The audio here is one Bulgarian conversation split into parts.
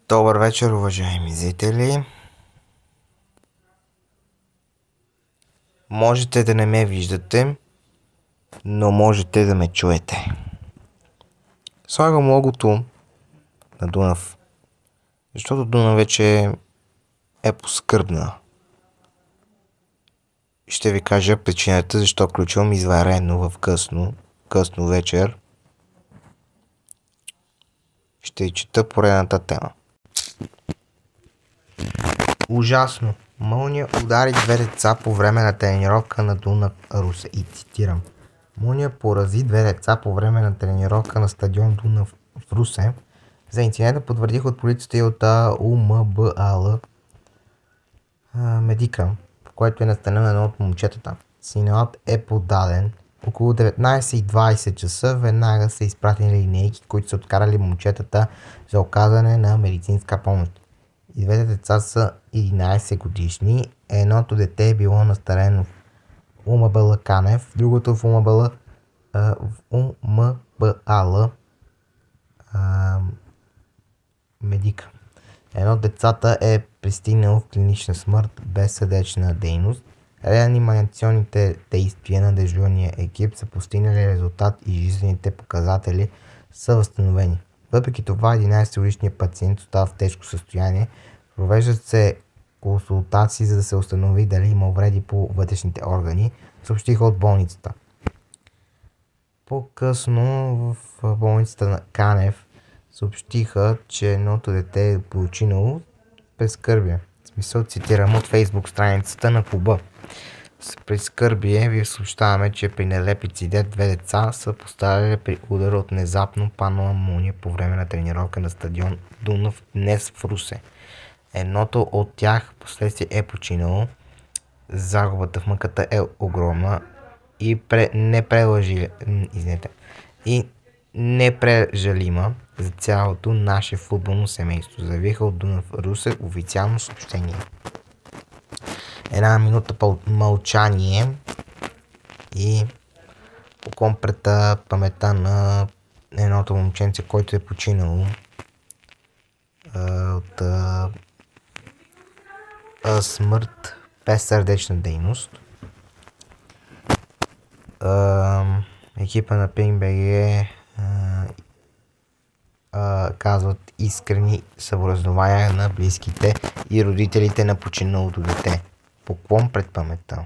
Добър вечер, уважаеми зрители. Можете да не ме виждате, но можете да ме чуете. Слагам логото на Дунав, защото Дунав вече е поскърбна. Ще ви кажа причината, защо включвам извънредно в късно вечер. Ще чета поредната тема. Ужасно! Мълния удари две деца по време на тренировка на Дунав Русе. И цитирам. Мълния порази две деца по време на тренировка на стадион Дунав в Русе. За инцидента потвърдиха от полицията и от УМБАЛ Медика, в което е настанено едно от момчетата. Сигналът е подаден. Около 19:20 часа веднага са изпратени линейки, които са откарали момчетата за оказане на медицинска помощ. И двете деца са 11 годишни. Едното дете е било настанено в УМБАЛ Канев, другото в УМБАЛ Медика. Едно от децата е пристигнало в клинична смърт без сърдечна дейност. Реанимационните действия на дежурния екип са постигнали резултат и жизнените показатели са възстановени. Въпреки това, 11-годишният пациент остава в тежко състояние. Провеждат се консултации, за да се установи дали има увреди по вътрешните органи, съобщиха от болницата. По-късно в болницата на Канев съобщиха, че едното дете е починало през скърбие. В смисъл, цитирам от фейсбук страницата на клуба. С прискърбие ви съобщаваме, че при нелеп инцидент две деца са пострадали при удар от внезапно паднала молния по време на тренировка на стадион Дунав днес в Русе. Едното от тях последствие е починало. Загубата в мъката е огромна и непрежалима за цялото наше футболно семейство, заявиха от Дунав Русе официално съобщение. Една минута мълчание и поклон пред паметта на едното момченце, който е починало от смърт без сърдечна дейност. Екипа на PingBG казват искрени съболезнования на близките и родителите на починалото дете. Поклон пред паметта.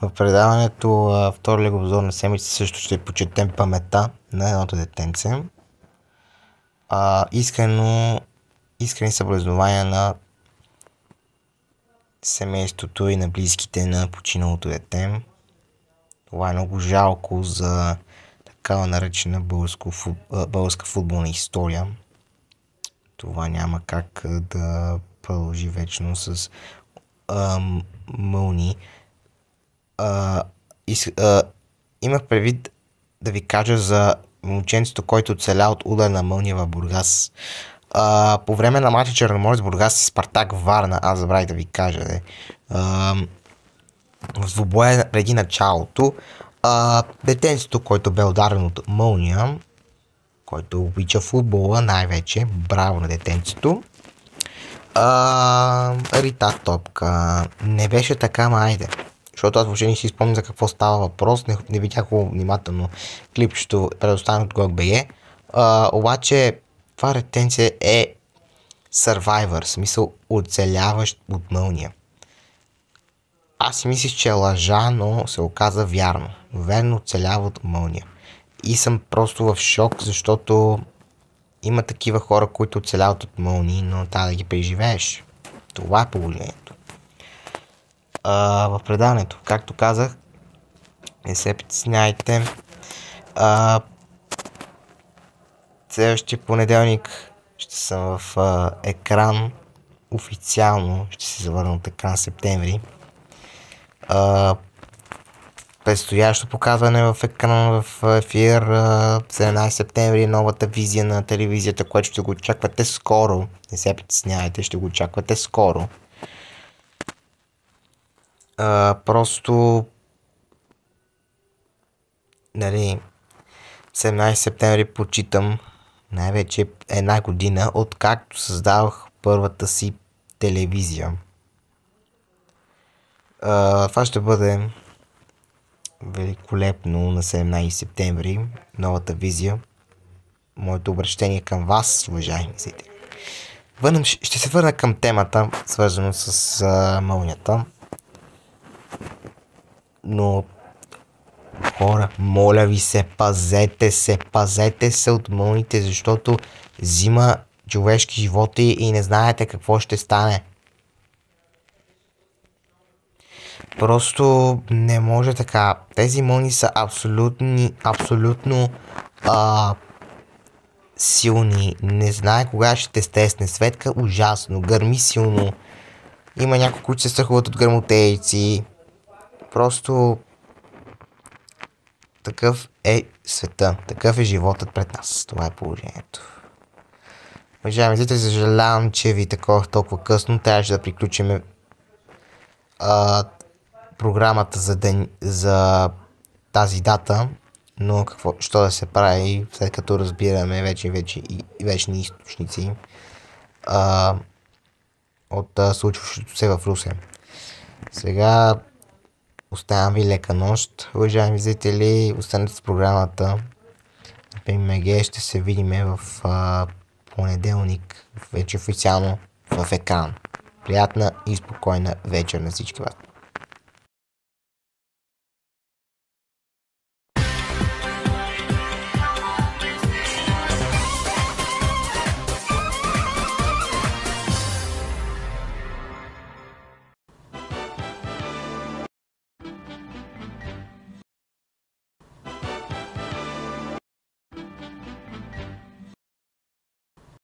В предаването втори лигов обзор на седмица също ще почетем паметта на едното детенце. Искрени съболезнования на семейството и на близките на починалото дете. Това е много жалко за такава наречена българска футболна история. Това няма как да продължи вечно с мълни. Имах предвид да ви кажа за момченцето, който оцеля от удар на мълния в Бургас. По време на мача Черноморец Бургас и Спартак Варна, аз забравих да ви кажа, в двубоя преди началото, детенцето, който бе ударен от мълния, който обича футбола най-вече, браво на детенцето, рита топка. Не беше така, айде. Защото аз въобще не си спомням за какво става въпрос, не видях внимателно клипчето, предоставено от GOG.BG. Обаче това ретенция е Survivor, в смисъл оцеляващ от мълния. Аз си мислих, че е лъжа, но се оказа вярно. Верно оцелява от мълния. И съм просто в шок, защото има такива хора, които оцеляват от мълни, но трябва да ги преживееш. Това е положението. В предаването, както казах, не се притесняйте. Следващия понеделник ще съм в екран. Официално ще се завърна от екран септември. Предстоящо показване в екран в ефир 17 септември, новата визия на телевизията, което ще го очаквате скоро. Не се притесняйте, ще го очаквате скоро. Просто 17 септември почитам най-вече една година, откакто създавах първата си телевизия. Това ще бъде великолепно на 17 септември, новата визия. Моето обращение към вас, уважаеми зрители. Ще се върна към темата, свързано с мълнията. Но хора, моля ви се, пазете се от мълните, защото взима човешки животи и не знаете какво ще стане. Просто не може така. Тези мълни са абсолютно силни. Не знае кога ще стесне. Светка ужасно, гърми силно. Има някои, които се страхуват от гръмотейци. Просто такъв е света. Такъв е животът пред нас. Това е положението. Уважаеми зрители, съжалявам, че ви такова толкова късно. Трябваше да приключим програмата за тази дата, но що да се прави, след като разбираме вече и вечни източници от случващото се в Русе. Сега оставям ви лека нощ, уважаеми зрители, останете с програмата на ПМГ, ще се видим в понеделник, вече официално в екран. Приятна и спокойна вечер на всички вас.